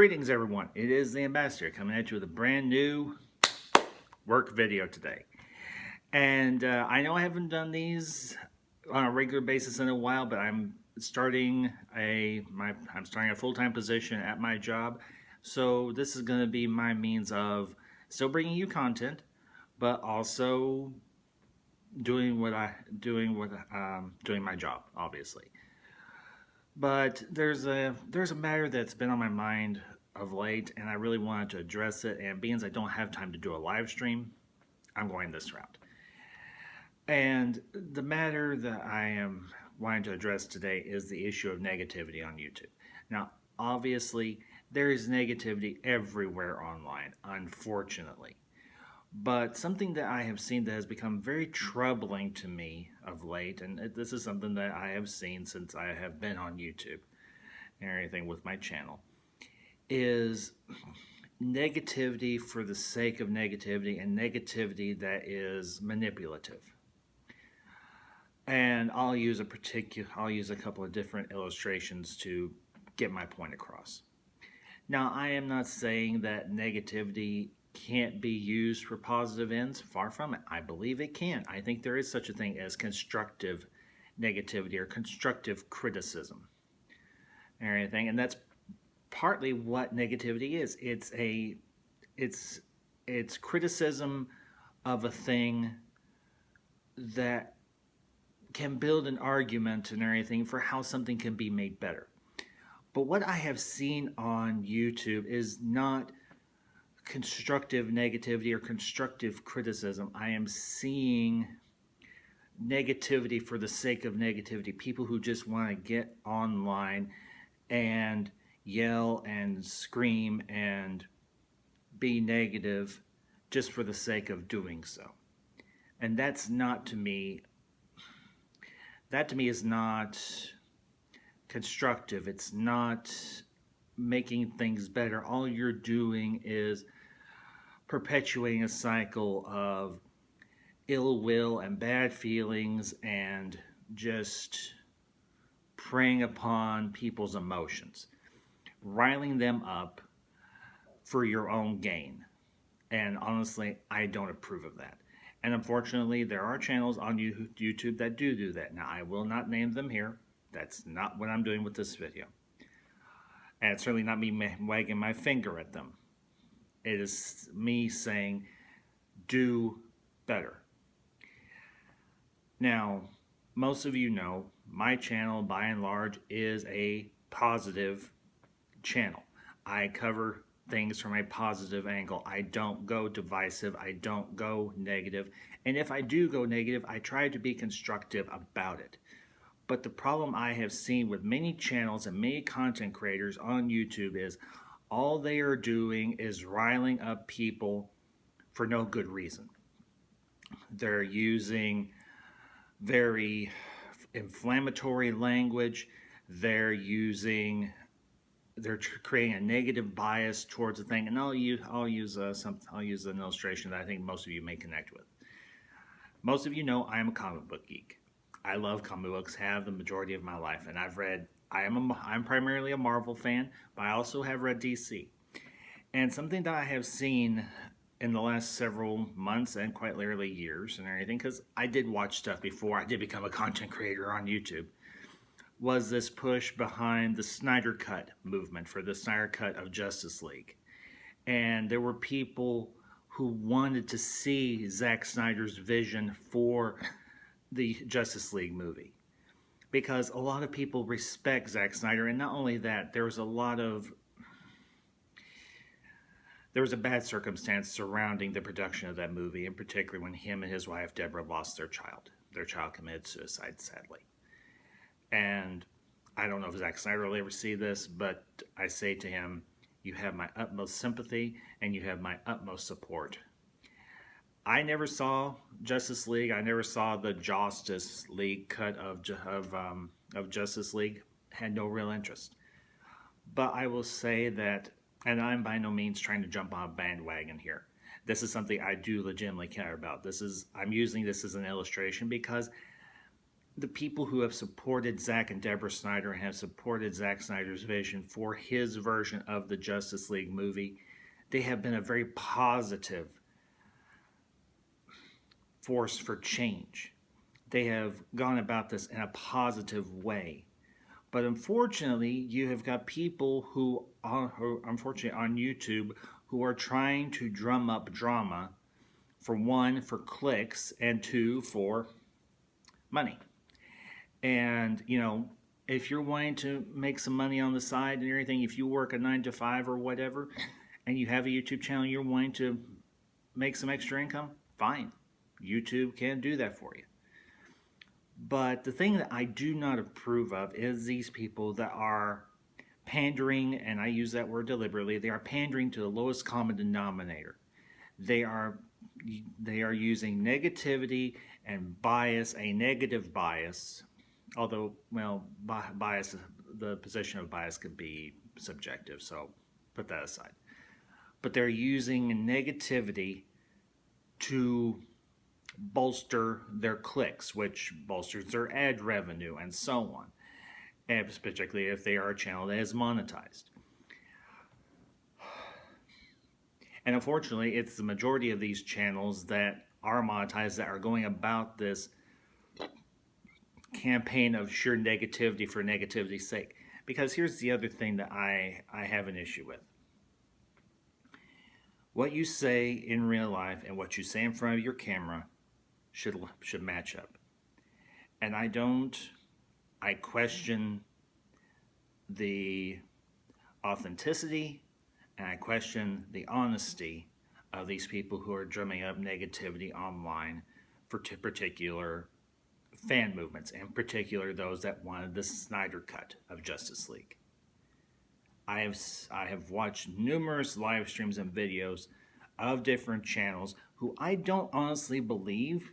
Greetings everyone, it is the Ambassador coming at you with a brand new work video today. And I know I haven't done these on a regular basis in a while, but I'm starting a full-time position at my job. So this is going to be my means of still bringing you content, but also doing my job, obviously. But there's a matter that's been on my mind of late, and I really wanted to address it. And being as I don't have time to do a live stream, I'm going this route. And the matter that I am wanting to address today is the issue of negativity on YouTube. Now, obviously, there is negativity everywhere online, unfortunately. But something that I have seen that has become very troubling to me of late, and this is something that I have seen since I have been on YouTube and everything with my channel, is negativity for the sake of negativity, and negativity that is manipulative. And I'll use a couple of different illustrations to get my point across. Now, I am not saying that negativity can't be used for positive ends. Far from it. I believe it can. I think there is such a thing as constructive negativity or constructive criticism and everything, and that's partly what negativity is. It's criticism of a thing that can build an argument and everything for how something can be made better. But what I have seen on YouTube is not constructive negativity or constructive criticism. I am seeing negativity for the sake of negativity. People who just want to get online and yell and scream and be negative just for the sake of doing so. And that's not, to me, is not constructive. It's not making things better. All you're doing is perpetuating a cycle of ill will and bad feelings and just preying upon people's emotions, riling them up for your own gain. And honestly, I don't approve of that. And unfortunately, there are channels on YouTube that do that. Now, I will not name them here. That's not what I'm doing with this video. And it's certainly not me wagging my finger at them. It is me saying, do better. Now, most of you know my channel, by and large, is a positive channel. I cover things from a positive angle. I don't go divisive. I don't go negative. And if I do go negative, I try to be constructive about it. But the problem I have seen with many channels and many content creators on YouTube is all they are doing is riling up people for no good reason. They're using very inflammatory language. They're creating a negative bias towards the thing. And I'll use an illustration that I think most of you may connect with. Most of you know I am a comic book geek. I love comic books, have the majority of my life, and I'm primarily a Marvel fan, but I also have read DC. And something that I have seen in the last several months and quite literally years and everything, because I did watch stuff before I did become a content creator on YouTube, was this push behind the Snyder Cut movement for the Snyder Cut of Justice League. And there were people who wanted to see Zack Snyder's vision for the Justice League movie, because a lot of people respect Zack Snyder. And not only that, there was a bad circumstance surrounding the production of that movie, in particular when him and his wife Deborah lost their child. Their child committed suicide, sadly. And I don't know if Zack Snyder will ever see this, but I say to him, you have my utmost sympathy and you have my utmost support. I never saw Justice League. I never saw the Justice League cut of Justice League. Had no real interest. But I will say that, and I'm by no means trying to jump on a bandwagon here. This is something I do legitimately care about. I'm using this as an illustration because the people who have supported Zack and Deborah Snyder and have supported Zack Snyder's vision for his version of the Justice League movie, they have been a very positive force for change. They have gone about this in a positive way. But unfortunately, you have got people who unfortunately, on YouTube who are trying to drum up drama, for one, for clicks, and two, for money. And, if you're wanting to make some money on the side and everything, if you work a 9 to 5 or whatever, and you have a YouTube channel, you're wanting to make some extra income, fine. YouTube can do that for you. But the thing that I do not approve of is these people that are pandering, and I use that word deliberately, they are pandering to the lowest common denominator. They are using negativity and bias, a negative bias, although, well, bias, the position of bias could be subjective, so put that aside. But they're using negativity to bolster their clicks, which bolsters their ad revenue, and so on, and particularly if they are a channel that is monetized. And unfortunately, it's the majority of these channels that are monetized that are going about this campaign of sheer negativity for negativity's sake. Because here's the other thing that I have an issue with. What you say in real life and what you say in front of your camera should match up. And I question the authenticity and I question the honesty of these people who are drumming up negativity online for particular fan movements, in particular those that wanted the Snyder Cut of Justice League. I have watched numerous live streams and videos of different channels who I don't honestly believe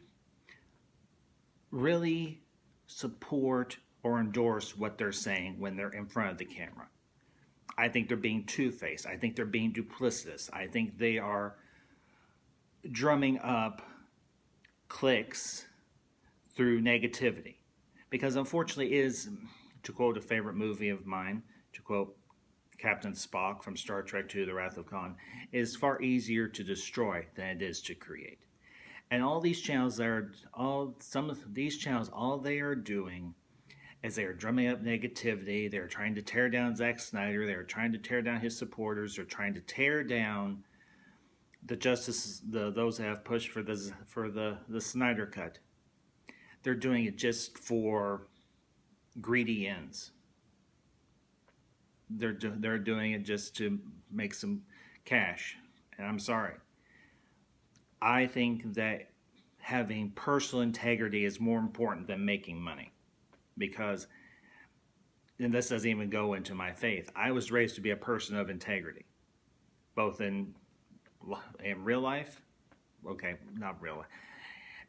really support or endorse what they're saying when they're in front of the camera. I think they're being two-faced. I think they're being duplicitous. I think they are drumming up clicks through negativity. Because unfortunately it is, to quote a favorite movie of mine, to quote Captain Spock from Star Trek II, The Wrath of Khan, is far easier to destroy than it is to create. And all these channels some of these channels, all they are doing is they are drumming up negativity. They're trying to tear down Zack Snyder. They're trying to tear down his supporters. They're trying to tear down those that have pushed for the Snyder Cut. They're doing it just for greedy ends. They're doing it just to make some cash. And I'm sorry. I think that having personal integrity is more important than making money. Because, and this doesn't even go into my faith, I was raised to be a person of integrity. Both in real life, okay, not real life,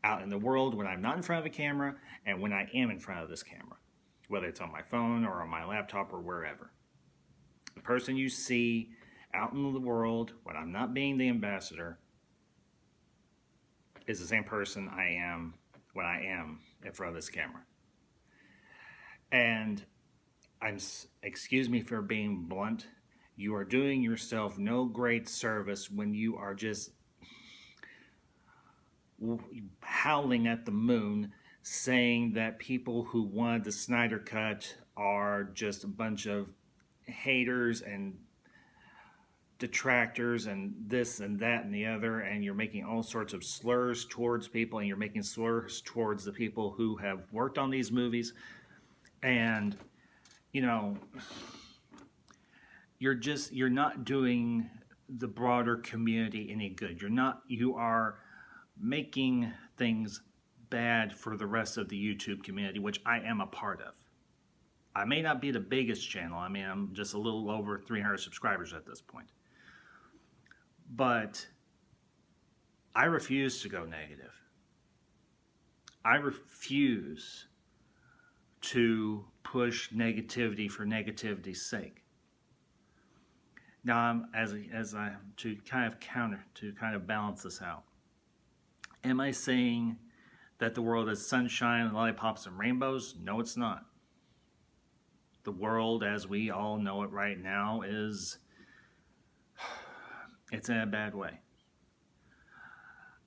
out in the world when I'm not in front of a camera, and when I am in front of this camera. Whether it's on my phone or on my laptop or wherever. The person you see out in the world when I'm not being the ambassador is the same person I am when I am in front of this camera. And excuse me for being blunt, you are doing yourself no great service when you are just howling at the moon saying that people who wanted the Snyder Cut are just a bunch of haters and detractors and this and that and the other, and you're making all sorts of slurs towards people, and you're making slurs towards the people who have worked on these movies, and you're not doing the broader community any good. You are making things bad for the rest of the YouTube community, which I am a part of. I may not be the biggest channel. I mean, I'm just a little over 300 subscribers at this point. But I refuse to go negative. I refuse to push negativity for negativity's sake. Now, to kind of balance this out, am I saying that the world is sunshine and lollipops and rainbows. No, it's not. The world as we all know it right now it's in a bad way.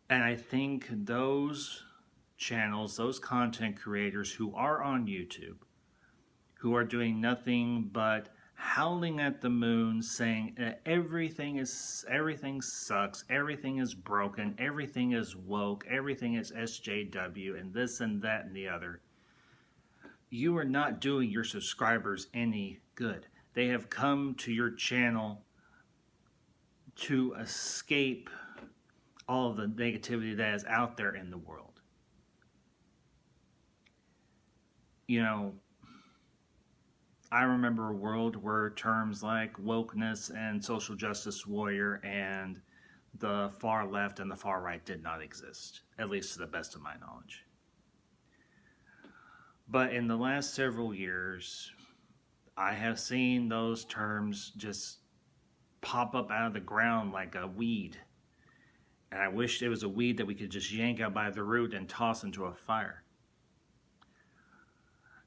And I think those channels, those content creators who are on YouTube, who are doing nothing but howling at the moon, saying that everything sucks, everything is broken, everything is woke, everything is SJW, and this and that and the other, you are not doing your subscribers any good. They have come to your channel to escape all of the negativity that is out there in the world. You know, I remember a world where terms like wokeness and social justice warrior and the far left and the far right did not exist, at least to the best of my knowledge. But in the last several years, I have seen those terms just pop up out of the ground like a weed. And I wish it was a weed that we could just yank out by the root and toss into a fire.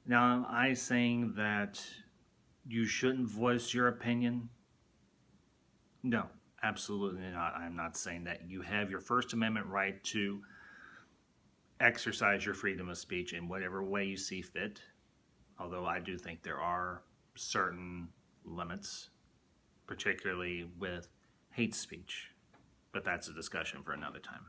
Now, am I saying that you shouldn't voice your opinion? No, absolutely not. I'm not saying that. You have your First Amendment right to exercise your freedom of speech in whatever way you see fit. Although I do think there are certain limits, particularly with hate speech. But that's a discussion for another time.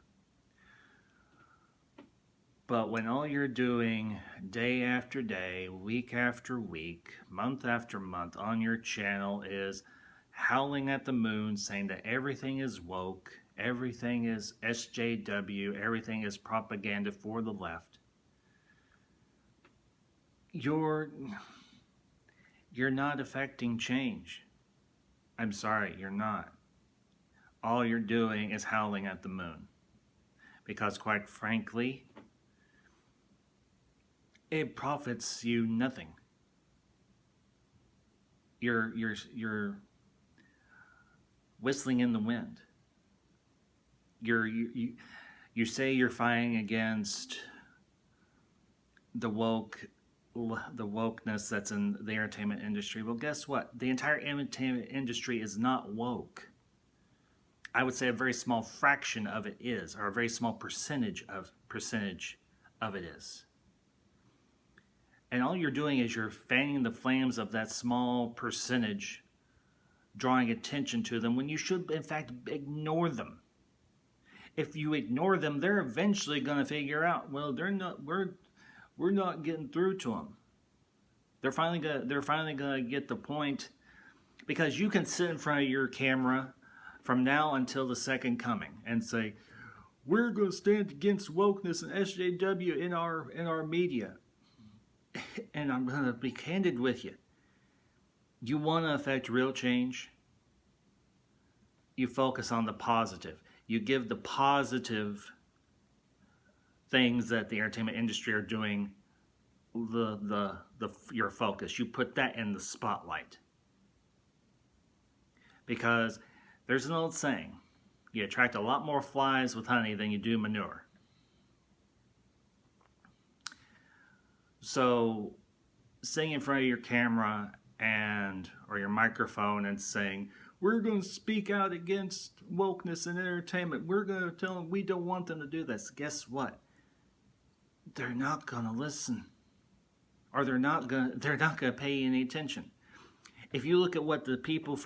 But when all you're doing day after day, week after week, month after month on your channel is howling at the moon, saying that everything is woke, everything is SJW, everything is propaganda for the left, you're not affecting change. I'm sorry, you're not. All you're doing is howling at the moon. Because quite frankly, it profits you nothing. You're whistling in the wind. You say you're fighting against the wokeness that's in the entertainment industry. Well, guess what? The entire entertainment industry is not woke. I would say a very small fraction of it is, or a very small percentage of it is. And all you're doing is you're fanning the flames of that small percentage, drawing attention to them when you should, in fact, ignore them. If you ignore them, they're eventually going to figure out, well, we're not getting through to them. They're finally going to get the point, because you can sit in front of your camera from now until the second coming and say, we're going to stand against wokeness and SJW in our media. And I'm going to be candid with you. You want to affect real change? You focus on the positive. You give the positive things that the entertainment industry are doing your focus. You put that in the spotlight. Because there's an old saying, you attract a lot more flies with honey than you do manure. So, sitting in front of your camera or your microphone and saying, we're going to speak out against wokeness and entertainment. We're going to tell them we don't want them to do this. Guess what? They're not going to listen. Or they're not going to pay any attention. If you look at what the people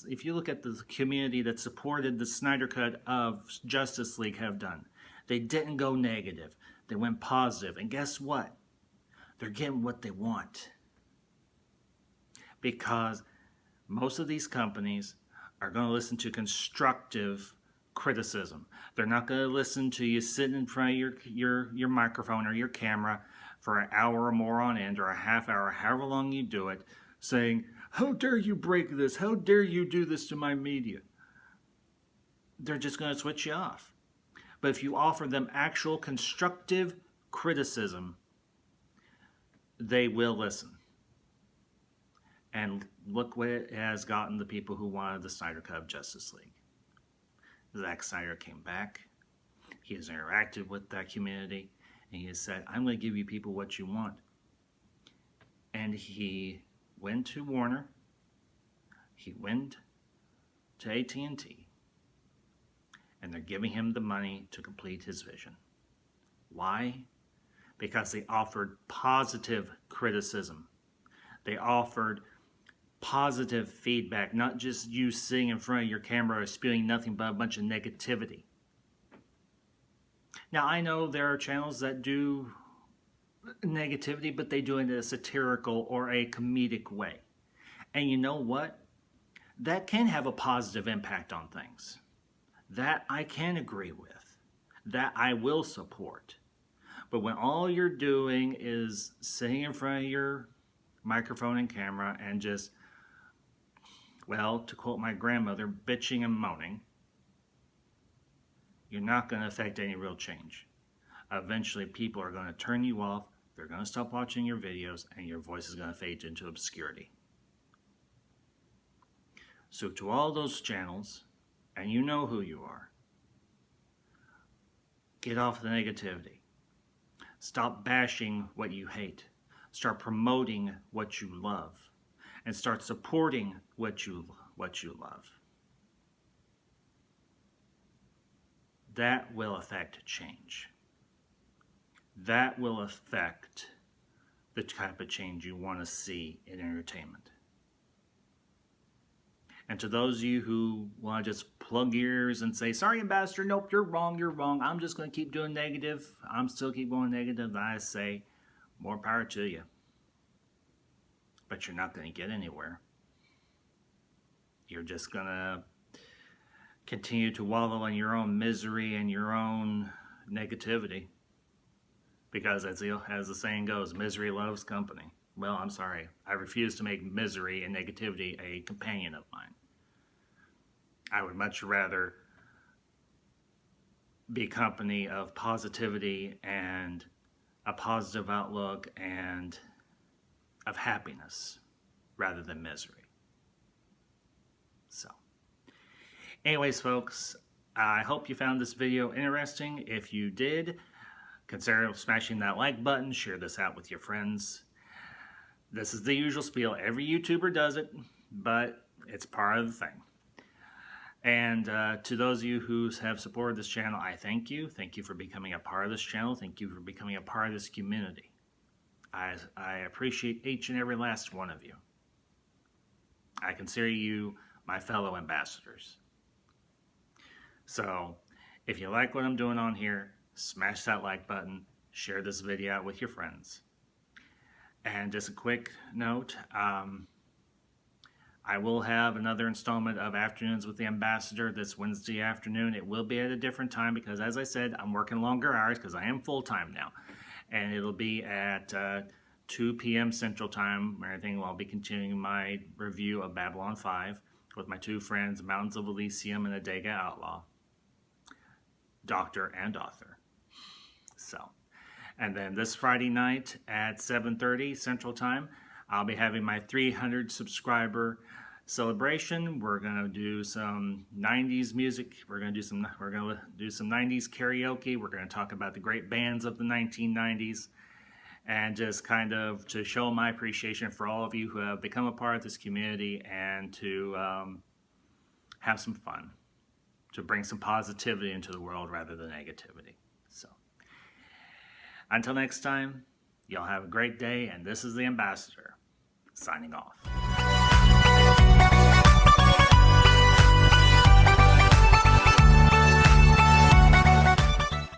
if you look at the community that supported the Snyder Cut of Justice League have done, they didn't go negative. They went positive. And guess what? They're getting what they want. Because most of these companies are going to listen to constructive criticism. They're not going to listen to you sitting in front of your microphone or your camera for an hour or more on end, or a half hour, however long you do it, saying, how dare you break this? How dare you do this to my media? They're just going to switch you off. But if you offer them actual constructive criticism, they will listen. And look what it has gotten the people who wanted the Snyder Cut of Justice League. Zack Snyder came back. He has interacted with that community. And he said, I'm going to give you people what you want. And he went to Warner. He went to AT&T. And they're giving him the money to complete his vision. Why? Because they offered positive criticism. They offered positive feedback, not just you sitting in front of your camera spewing nothing but a bunch of negativity. Now, I know there are channels that do negativity, but they do it in a satirical or a comedic way. And you know what? That can have a positive impact on things. That I can agree with. That I will support. But when all you're doing is sitting in front of your microphone and camera and just, well, to quote my grandmother, bitching and moaning, you're not going to affect any real change. Eventually, people are going to turn you off, they're going to stop watching your videos, and your voice is going to fade into obscurity. So to all those channels, and you know who you are, get off the negativity. Stop bashing what you hate. Start promoting what you love. And start supporting what you love. That will affect change. That will affect the type of change you want to see in entertainment. And to those of you who want to just plug ears and say, sorry, Ambassador, nope, you're wrong, I'm just going to keep doing negative, I'm still keep going negative, I say, more power to you. But you're not going to get anywhere. You're just going to continue to wallow in your own misery and your own negativity. Because as the saying goes, misery loves company. Well, I'm sorry. I refuse to make misery and negativity a companion of mine. I would much rather be company of positivity and a positive outlook and of happiness rather than misery. So, anyways, folks, I hope you found this video interesting. If you did, consider smashing that like button, share this out with your friends. This is the usual spiel. Every YouTuber does it, but it's part of the thing. And to those of you who have supported this channel, I thank you. Thank you for becoming a part of this channel. Thank you for becoming a part of this community. I appreciate each and every last one of you. I consider you my fellow ambassadors. So, if you like what I'm doing on here, smash that like button, share this video out with your friends. And just a quick note, I will have another installment of Afternoons with the Ambassador this Wednesday afternoon. It will be at a different time because, as I said, I'm working longer hours because I am full-time now. And it'll be at 2 p.m. Central Time, where I think I'll be continuing my review of Babylon 5 with my two friends, Mountains of Elysium and Adega Outlaw, doctor and author. So, and then this Friday night at 7:30 Central Time, I'll be having my 300 subscriber celebration. We're gonna do some 90s music. We're gonna do some 90s karaoke. We're gonna talk about the great bands of the 1990s, and just kind of to show my appreciation for all of you who have become a part of this community, and to have some fun, to bring some positivity into the world rather than negativity. So, until next time, y'all have a great day, and this is the Ambassador, signing off.